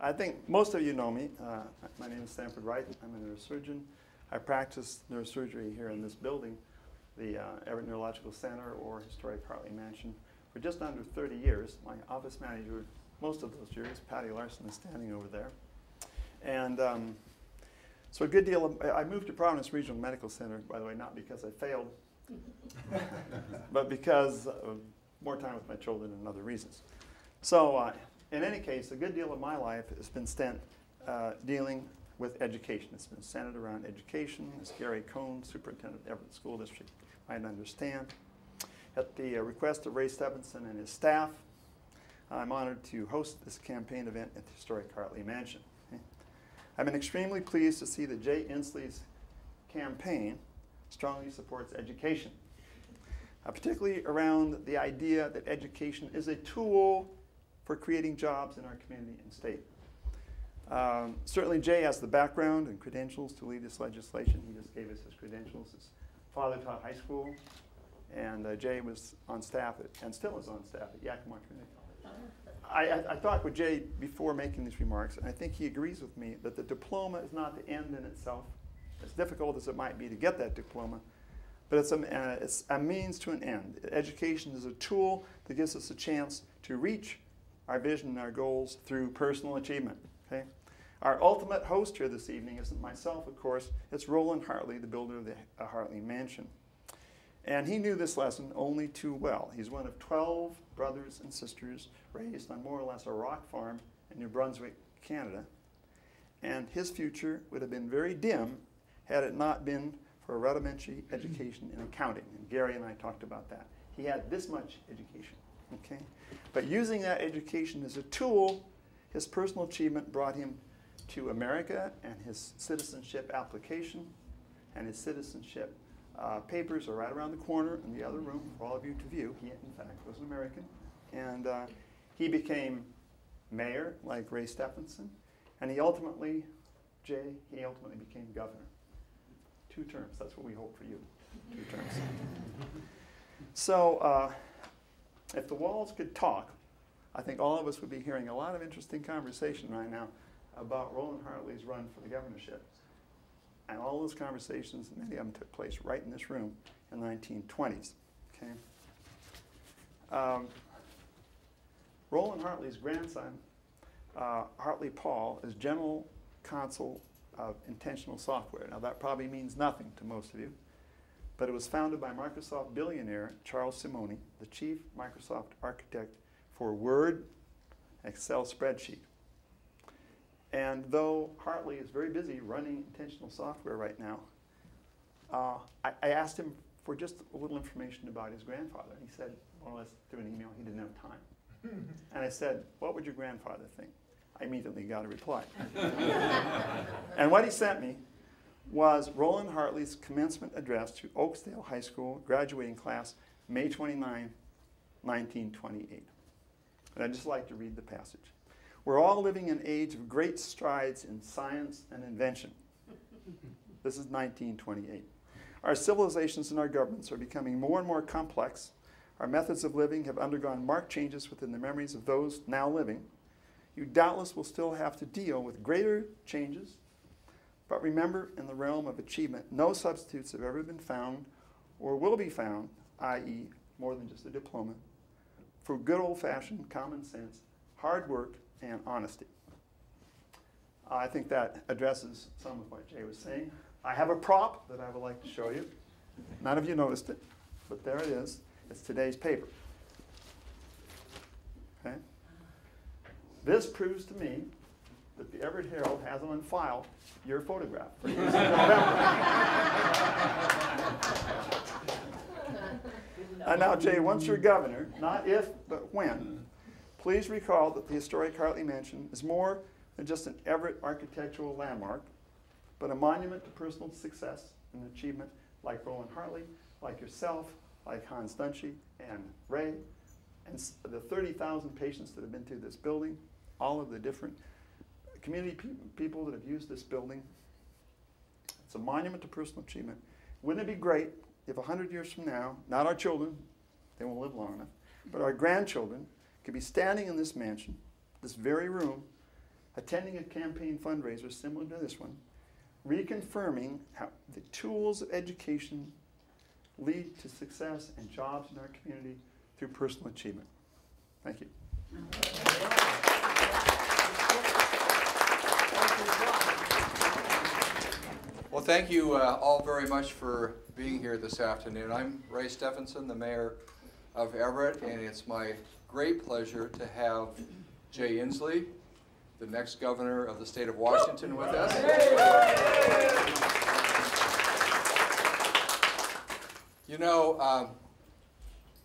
I think most of you know me. My name is Stanford Wright. I'm a neurosurgeon. I practice neurosurgery here in this building, the Everett Neurological Center or historic Hartley Mansion, for just under 30 years. My office manager, most of those years, Patty Larson, is standing over there. And so a good deal of, I moved to Providence Regional Medical Center, by the way, not because I failed, but because of more time with my children and other reasons. So in any case, a good deal of my life has been spent dealing with education. It's been centered around education, as Gary Cohn, superintendent of Everett School District, might understand. At the request of Ray Stevenson and his staff, I'm honored to host this campaign event at the historic Hartley Mansion. I've been extremely pleased to see that Jay Inslee's campaign strongly supports education, particularly around the idea that education is a tool for creating jobs in our community and state. Certainly Jay has the background and credentials to lead this legislation. He just gave us his credentials. His father taught high school, and Jay was on staff and still is on staff at Yakima Community College. I talked with Jay before making these remarks, and I think he agrees with me that the diploma is not the end in itself. As difficult as it might be to get that diploma, but it's a means to an end. Education is a tool that gives us a chance to reach our vision and our goals through personal achievement. Okay? Our ultimate host here this evening isn't myself, of course. It's Roland Hartley, the builder of the Hartley Mansion. And he knew this lesson only too well. He's one of 12 brothers and sisters raised on more or less a rock farm in New Brunswick, Canada. And his future would have been very dim had it not been for a rudimentary education in accounting. And Gary and I talked about that. He had this much education, okay? But using that education as a tool, his personal achievement brought him to America, and his citizenship application and his citizenship papers are right around the corner in the other room for all of you to view. He, in fact, was an American. And he became mayor, like Ray Stephenson, and he ultimately became governor. 2 terms, that's what we hope for you, 2 terms. So if the walls could talk, I think all of us would be hearing a lot of interesting conversation right now about Roland Hartley's run for the governorship. And all those conversations, many of them took place right in this room in the 1920s. Okay? Roland Hartley's grandson, Hartley Paul, is general counsel of intentional software. Now that probably means nothing to most of you, but it was founded by Microsoft billionaire Charles Simonyi, the chief Microsoft architect for Word, Excel spreadsheet. And though Hartley is very busy running intentional software right now, I asked him for just a little information about his grandfather. He said, more or less through an email, he didn't have time. And I said, what would your grandfather think? I immediately got a reply. And what he sent me was Roland Hartley's commencement address to Oakdale High School graduating class, May 29, 1928. And I'd just like to read the passage. We're all living in an age of great strides in science and invention. This is 1928. Our civilizations and our governments are becoming more and more complex. Our methods of living have undergone marked changes within the memories of those now living. You doubtless will still have to deal with greater changes, but remember, in the realm of achievement, no substitutes have ever been found or will be found, i.e., more than just a diploma, for good old-fashioned common sense, hard work, and honesty. I think that addresses some of what Jay was saying. I have a prop that I would like to show you. None of you noticed it, but there it is. It's today's paper. Okay? This proves to me that the Everett Herald has on file your photograph for use in November. And now, Jay, once you're governor, not if, but when, please recall that the historic Hartley Mansion is more than just an Everett architectural landmark, but a monument to personal success and achievement like Roland Hartley, like yourself, like Hans Dunshee and Ray, and the 30,000 patients that have been through this building, all of the different community people that have used this building. It's a monument to personal achievement. Wouldn't it be great if 100 years from now, not our children, they won't live long enough, but our grandchildren could be standing in this mansion, this very room, attending a campaign fundraiser similar to this one, reconfirming how the tools of education lead to success and jobs in our community through personal achievement. Thank you. Well, thank you all very much for being here this afternoon. I'm Ray Stephenson, the mayor of Everett, and it's my great pleasure to have Jay Inslee, the next governor of the state of Washington, with us. You know,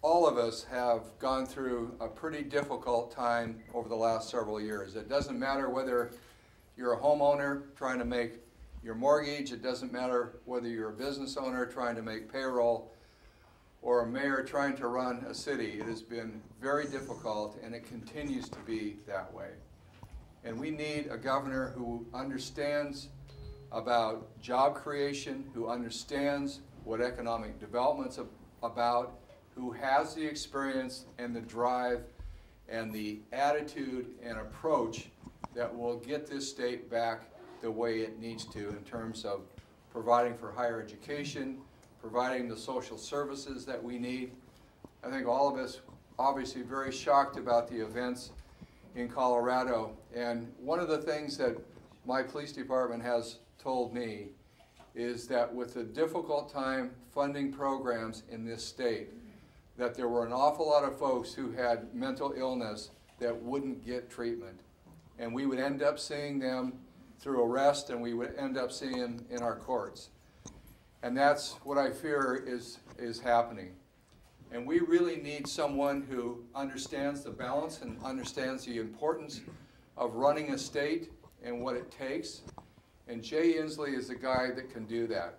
all of us have gone through a pretty difficult time over the last several years. It doesn't matter whether you're a homeowner trying to make your mortgage, it doesn't matter whether you're a business owner trying to make payroll, or a mayor trying to run a city. It has been very difficult, and it continues to be that way. And we need a governor who understands about job creation, who understands what economic development's about, who has the experience and the drive and the attitude and approach that will get this state back the way it needs to in terms of providing for higher education, providing the social services that we need. I think all of us obviously very shocked about the events in Colorado, and one of the things that my police department has told me is that with the difficult time funding programs in this state, that there were an awful lot of folks who had mental illness that wouldn't get treatment. And we would end up seeing them through arrest, and we would end up seeing them in our courts. And that's what I fear is happening. And we really need someone who understands the balance and understands the importance of running a state and what it takes. And Jay Inslee is the guy that can do that.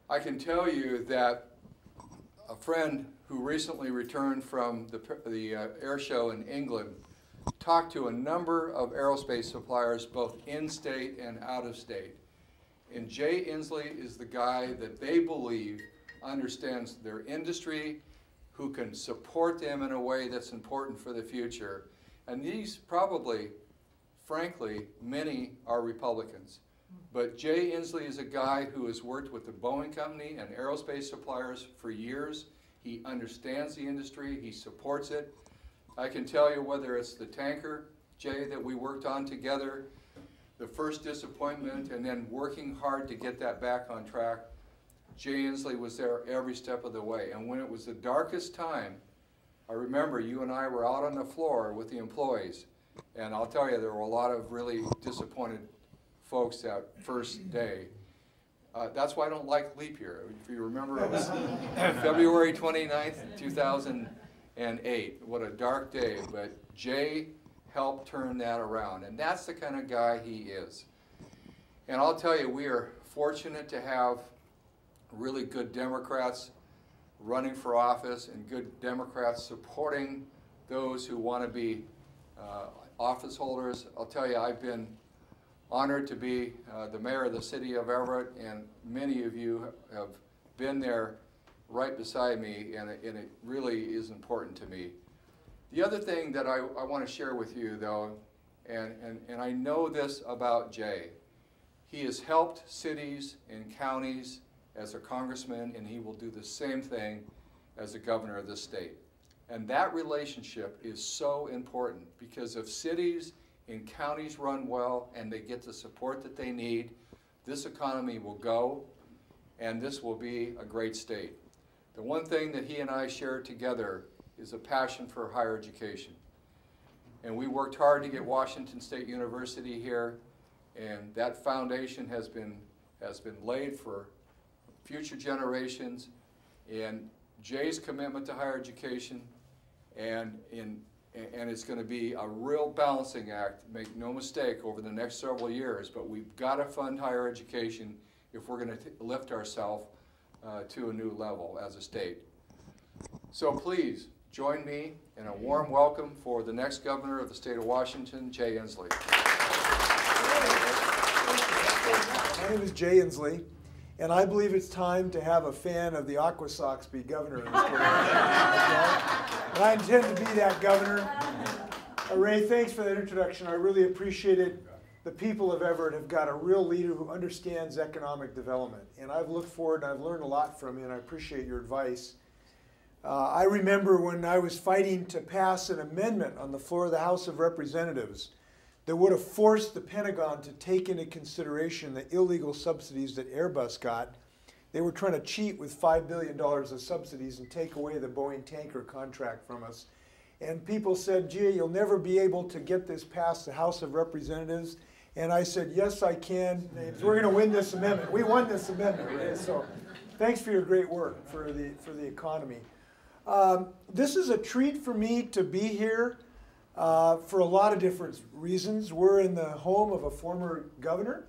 I can tell you that a friend who recently returned from the air show in England talked to a number of aerospace suppliers, both in-state and out-of-state. And Jay Inslee is the guy that they believe understands their industry, who can support them in a way that's important for the future. And these probably, frankly, many are Republicans. But Jay Inslee is a guy who has worked with the Boeing Company and aerospace suppliers for years. He understands the industry, he supports it. I can tell you whether it's the tanker, Jay, that we worked on together, the first disappointment, and then working hard to get that back on track, Jay Inslee was there every step of the way. And when it was the darkest time, I remember you and I were out on the floor with the employees, and I'll tell you, there were a lot of really disappointed folks that first day. That's why I don't like leap year. If you remember, it was February 29th, 2008. What a dark day, but Jay helped turn that around, and that's the kind of guy he is. And I'll tell you, we are fortunate to have really good Democrats running for office and good Democrats supporting those who want to be office holders. I'll tell you, I've been honored to be the mayor of the city of Everett, and many of you have been there right beside me, and it really is important to me. The other thing that I want to share with you, though, and I know this about Jay, he has helped cities and counties as a congressman, and he will do the same thing as a governor of this state. And that relationship is so important, because if cities and counties run well and they get the support that they need, this economy will go, and this will be a great state. The one thing that he and I share together is a passion for higher education. And we worked hard to get Washington State University here, and that foundation has been laid for future generations. And Jay's commitment to higher education, and it's going to be a real balancing act, make no mistake, over the next several years, but we've got to fund higher education if we're going to lift ourselves to a new level as a state. So please join me in a warm welcome for the next governor of the state of Washington, Jay Inslee. My name is Jay Inslee, and I believe it's time to have a fan of the Aqua Sox be governor of the state. Okay? And I intend to be that governor. Ray, thanks for that introduction. I really appreciate it. The people of Everett have got a real leader who understands economic development. And I've looked forward and I've learned a lot from you, and I appreciate your advice. I remember when I was fighting to pass an amendment on the floor of the House of Representatives that would have forced the Pentagon to take into consideration the illegal subsidies that Airbus got. They were trying to cheat with $5 billion of subsidies and take away the Boeing tanker contract from us. And people said, gee, you'll never be able to get this past the House of Representatives. And I said, yes, I can. We're going to win this amendment. We won this amendment, Ray. So thanks for your great work for the economy. This is a treat for me to be here for a lot of different reasons. We're in the home of a former governor,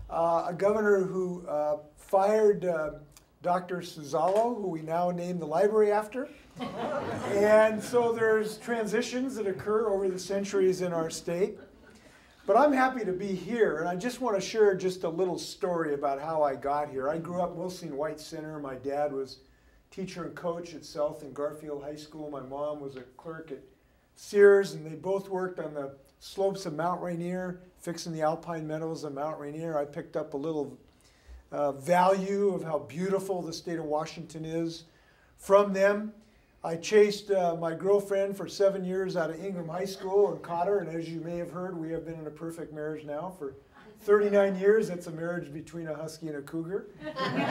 a governor who fired Dr. Suzzallo, who we now name the library after. And so there's transitions that occur over the centuries in our state. But I'm happy to be here, and I just want to share just a little story about how I got here. I grew up mostly in White Center. My dad was teacher and coach at South and Garfield High School. My mom was a clerk at Sears, and they both worked on the slopes of Mount Rainier, fixing the alpine meadows of Mount Rainier. I picked up a little value of how beautiful the state of Washington is from them. I chased my girlfriend for 7 years out of Ingham High School and caught her, and as you may have heard, we have been in a perfect marriage now for 39 years. It's a marriage between a husky and a cougar. And,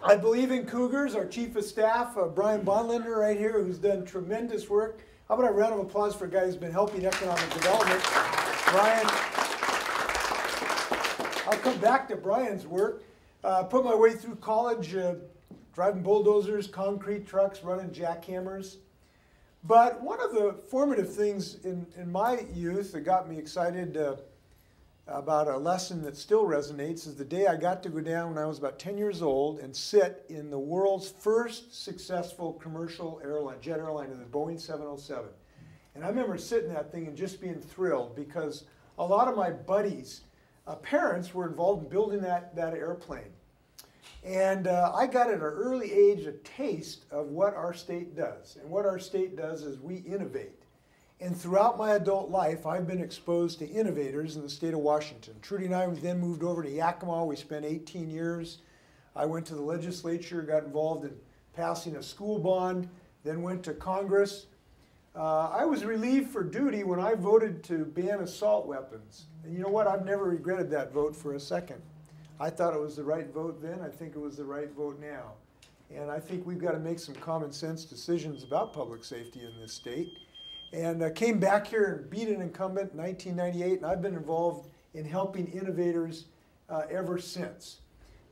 I believe in cougars. Our chief of staff, Brian Bonlinder, right here, who's done tremendous work. How about a round of applause for a guy who's been helping economic development? Brian, I'll come back to Brian's work. Put my way through college, driving bulldozers, concrete trucks, running jackhammers. But one of the formative things in my youth that got me excited about a lesson that still resonates is the day I got to go down when I was about 10 years old and sit in the world's first successful commercial airline, jet airliner, the Boeing 707. And I remember sitting in that thing and just being thrilled because a lot of my buddies' parents were involved in building that airplane. And I got at an early age a taste of what our state does. And what our state does is we innovate. And throughout my adult life, I've been exposed to innovators in the state of Washington. Trudy and I then moved over to Yakima. We spent 18 years. I went to the legislature, got involved in passing a school bond, then went to Congress. I was relieved for duty when I voted to ban assault weapons. And you know what? I've never regretted that vote for a second. I thought it was the right vote then. I think it was the right vote now. And I think we've got to make some common sense decisions about public safety in this state. And came back here and beat an incumbent in 1998, and I've been involved in helping innovators ever since.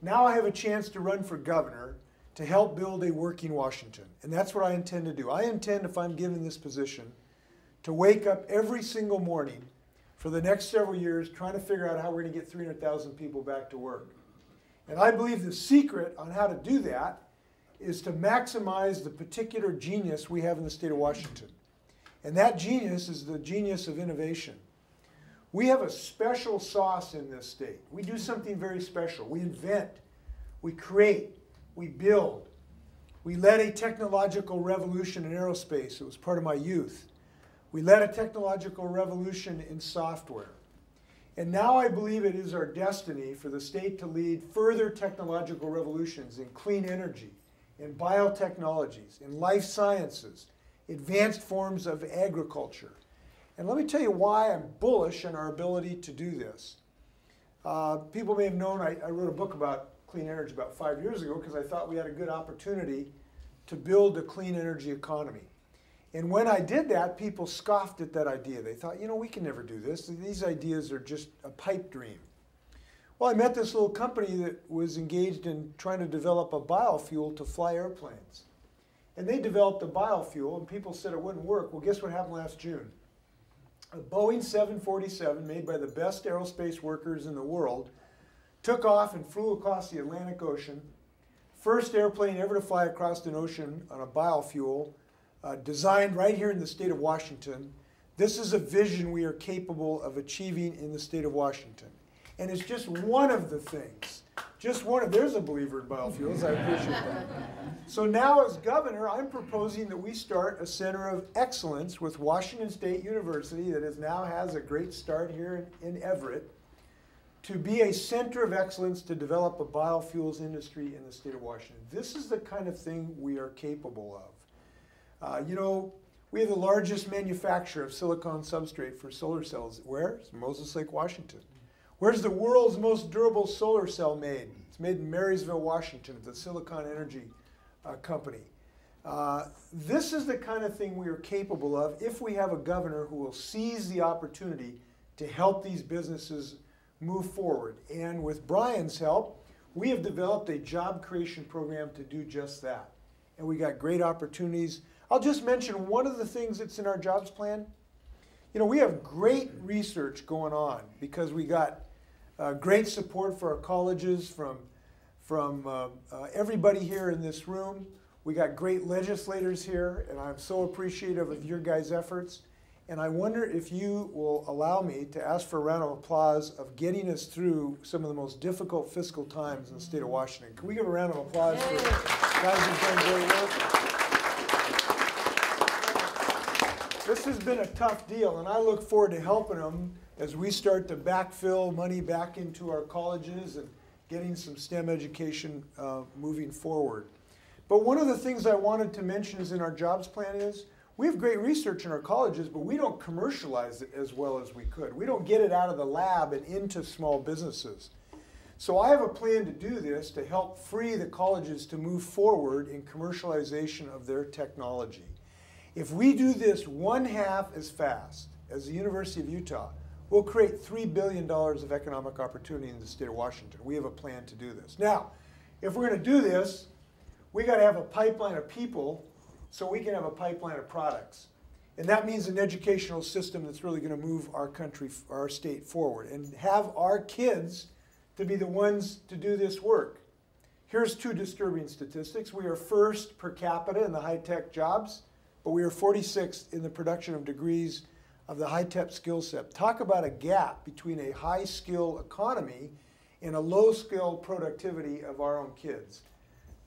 Now I have a chance to run for governor to help build a working Washington, and that's what I intend to do. I intend, if I'm given this position, to wake up every single morning for the next several years trying to figure out how we're going to get 300,000 people back to work. And I believe the secret on how to do that is to maximize the particular genius we have in the state of Washington. And that genius is the genius of innovation. We have a special sauce in this state. We do something very special. We invent, we create, we build. We led a technological revolution in aerospace. It was part of my youth. We led a technological revolution in software. And now I believe it is our destiny for the state to lead further technological revolutions in clean energy, in biotechnologies, in life sciences, advanced forms of agriculture. And let me tell you why I'm bullish on our ability to do this. People may have known I wrote a book about clean energy about 5 years ago because I thought we had a good opportunity to build a clean energy economy. And when I did that, people scoffed at that idea. They thought, you know, we can never do this. These ideas are just a pipe dream. Well, I met this little company that was engaged in trying to develop a biofuel to fly airplanes. And they developed a biofuel, and people said it wouldn't work. Well, guess what happened last June? A Boeing 747, made by the best aerospace workers in the world, took off and flew across the Atlantic Ocean. First airplane ever to fly across an ocean on a biofuel, designed right here in the state of Washington. This is a vision we are capable of achieving in the state of Washington. And it's just one of the things. Just one of, there's a believer in biofuels, I appreciate that. So now as governor, I'm proposing that we start a center of excellence with Washington State University that now has a great start here in Everett, to be a center of excellence to develop a biofuels industry in the state of Washington. This is the kind of thing we are capable of. You know, we have the largest manufacturer of silicon substrate for solar cells. Where? It's Moses Lake, Washington. Where's the world's most durable solar cell made? It's made in Marysville, Washington, at the Silicon Energy Company. This is the kind of thing we are capable of if we have a governor who will seize the opportunity to help these businesses move forward. And with Brian's help, we have developed a job creation program to do just that. And we got great opportunities. I'll just mention one of the things that's in our jobs plan. You know, we have great research going on because we got great support for our colleges from everybody here in this room. We got great legislators here, and I'm so appreciative of your guys' efforts. And I wonder if you will allow me to ask for a round of applause of getting us through some of the most difficult fiscal times in the state of Washington. Can we give a round of applause for guys who've done great work? This has been a tough deal, and I look forward to helping them as we start to backfill money back into our colleges and getting some STEM education moving forward. But one of the things I wanted to mention is in our jobs plan is we have great research in our colleges, but we don't commercialize it as well as we could. We don't get it out of the lab and into small businesses. So I have a plan to do this to help free the colleges to move forward in commercialization of their technology. If we do this 1/2 as fast as the University of Utah, we'll create $3 billion of economic opportunity in the state of Washington. We have a plan to do this. Now, if we're going to do this, we got to have a pipeline of people so we can have a pipeline of products. And that means an educational system that's really going to move our country, our state forward, and have our kids to be the ones to do this work. Here's two disturbing statistics. We are first per capita in the high-tech jobs, but we are 46th in the production of degrees of the high-tech skill set. Talk about a gap between a high-skill economy and a low-skill productivity of our own kids.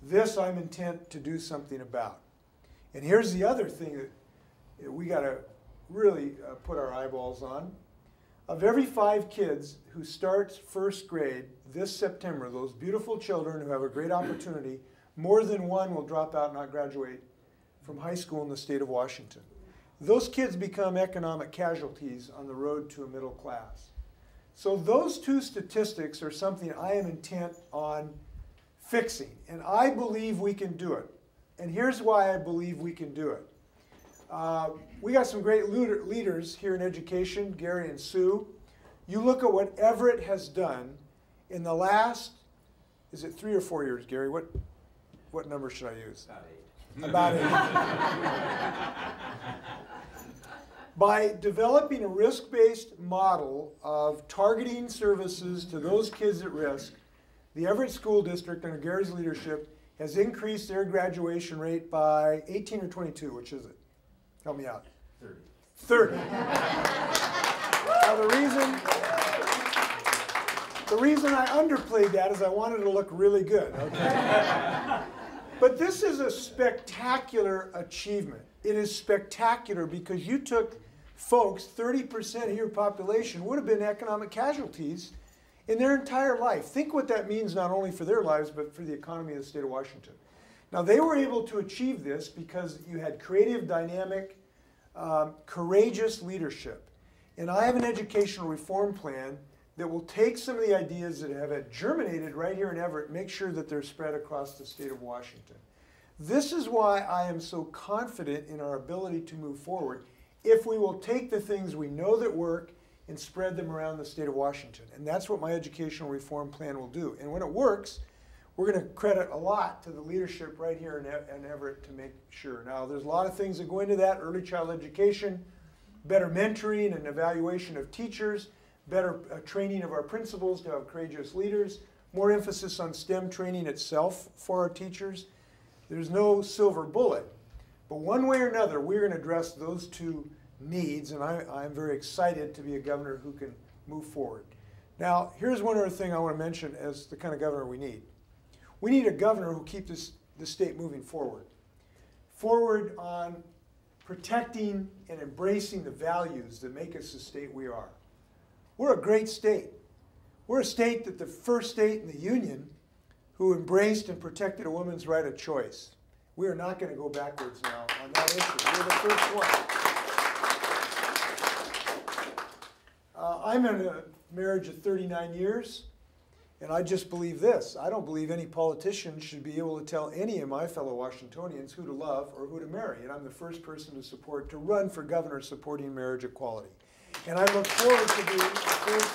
This I'm intent to do something about. And here's the other thing that we got to really put our eyeballs on. Of every 5 kids who starts first grade this September, those beautiful children who have a great opportunity, more than 1 will drop out and not graduate from high school in the state of Washington. Those kids become economic casualties on the road to a middle class. So those two statistics are something I am intent on fixing, and I believe we can do it. And here's why I believe we can do it. We got some great leaders here in education, Gary and Sue. You look at what Everett has done in the last, is it 3 or 4 years, Gary? What number should I use? About 8. By developing a risk-based model of targeting services to those kids at risk, the Everett School District, under Gary's leadership, has increased their graduation rate by 18 or 22, which is it? Help me out. 30. Now the reason I underplayed that is I wanted to look really good, okay? But this is a spectacular achievement. It is spectacular because you took folks, 30% of your population would have been economic casualties in their entire life. Think what that means not only for their lives, but for the economy of the state of Washington. Now, they were able to achieve this because you had creative, dynamic, courageous leadership. And I have an educational reform plan that will take some of the ideas that have germinated right here in Everett and make sure that they're spread across the state of Washington. This is why I am so confident in our ability to move forward if we will take the things we know that work and spread them around the state of Washington. And that's what my educational reform plan will do. And when it works, we're going to credit a lot to the leadership right here in Everett to make sure. Now, there's a lot of things that go into that: early child education, better mentoring and evaluation of teachers, better training of our principals to have courageous leaders, more emphasis on STEM training itself for our teachers. There's no silver bullet. But one way or another, we're going to address those two needs, and I'm very excited to be a governor who can move forward. Now, here's one other thing I want to mention as the kind of governor we need. We need a governor who keeps the state moving forward. Forward on protecting and embracing the values that make us the state we are. We're a great state. We're a state that the first state in the Union who embraced and protected a woman's right of choice. We are not going to go backwards now on that issue. We're the first one. I'm in a marriage of 39 years, and I just believe this. I don't believe any politician should be able to tell any of my fellow Washingtonians who to love or who to marry, and I'm the first person to run for governor supporting marriage equality. And I look forward to being the first.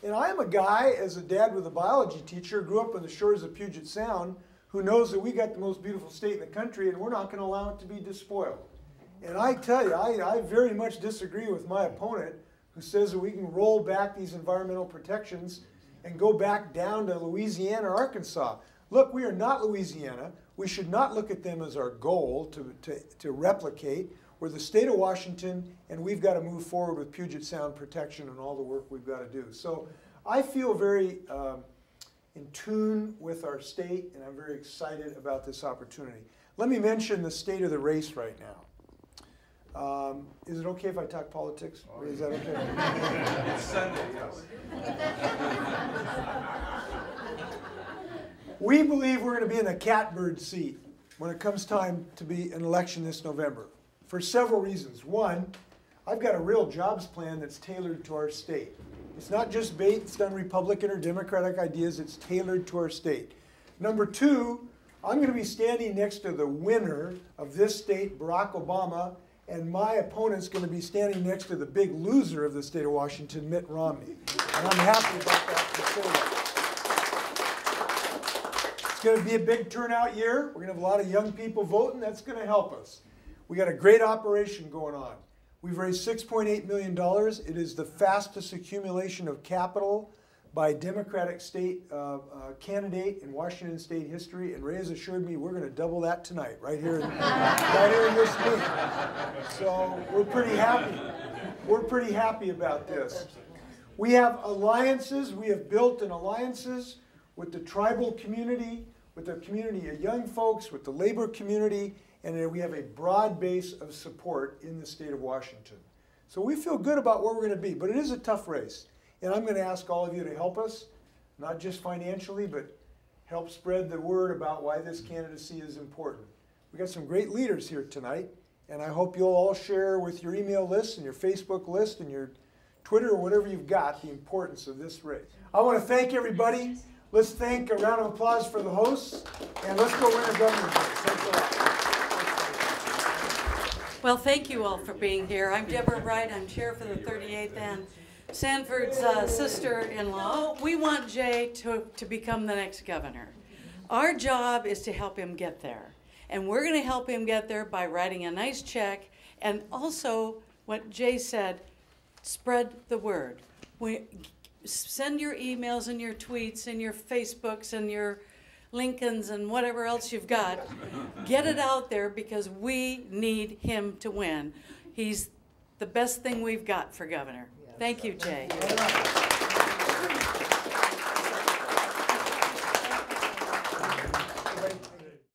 And I am a guy, as a dad with a biology teacher, grew up on the shores of Puget Sound, who knows that we got the most beautiful state in the country, and we're not going to allow it to be despoiled. And I tell you, I very much disagree with my opponent who says that we can roll back these environmental protections and go back down to Louisiana or Arkansas. Look, we are not Louisiana. We should not look at them as our goal to replicate. We're the state of Washington, and we've got to move forward with Puget Sound protection and all the work we've got to do. So I feel very in tune with our state, and I'm very excited about this opportunity. Let me mention the state of the race right now. Is it okay if I talk politics? Or is that okay? It's Sunday, yes. We believe we're going to be in a catbird seat when it comes time to be an election this November for several reasons. One, I've got a real jobs plan that's tailored to our state. It's not just based on Republican or Democratic ideas, it's tailored to our state. Number two, I'm going to be standing next to the winner of this state, Barack Obama, and my opponent's going to be standing next to the big loser of the state of Washington, Mitt Romney. And I'm happy about that to say that. It's going to be a big turnout year. We're going to have a lot of young people voting. That's going to help us. We got a great operation going on. We've raised $6.8 million. It is the fastest accumulation of capital by a Democratic state candidate in Washington state history, and Ray has assured me we're going to double that tonight, right here in this meeting. So we're pretty happy. We're pretty happy about this. We have alliances. We have built in alliances with the tribal community, with the community of young folks, with the labor community, and we have a broad base of support in the state of Washington. So we feel good about where we're going to be, but it is a tough race. And I'm going to ask all of you to help us, not just financially, but help spread the word about why this candidacy is important. We've got some great leaders here tonight, and I hope you'll all share with your email list and your Facebook list and your Twitter or whatever you've got the importance of this race. I want to thank everybody. Let's thank a round of applause for the hosts, and let's go win a governor's race. Thanks a lot. Well, thank you all for being here. I'm Deborah Wright. I'm chair for the 38th and Sanford's sister-in-law. We want Jay to become the next governor. Our job is to help him get there. And we're going to help him get there by writing a nice check. And also, what Jay said, spread the word. Send your emails and your tweets and your Facebooks and your Lincolns and whatever else you've got. Get it out there because we need him to win. He's the best thing we've got for governor. Thank you, Jay.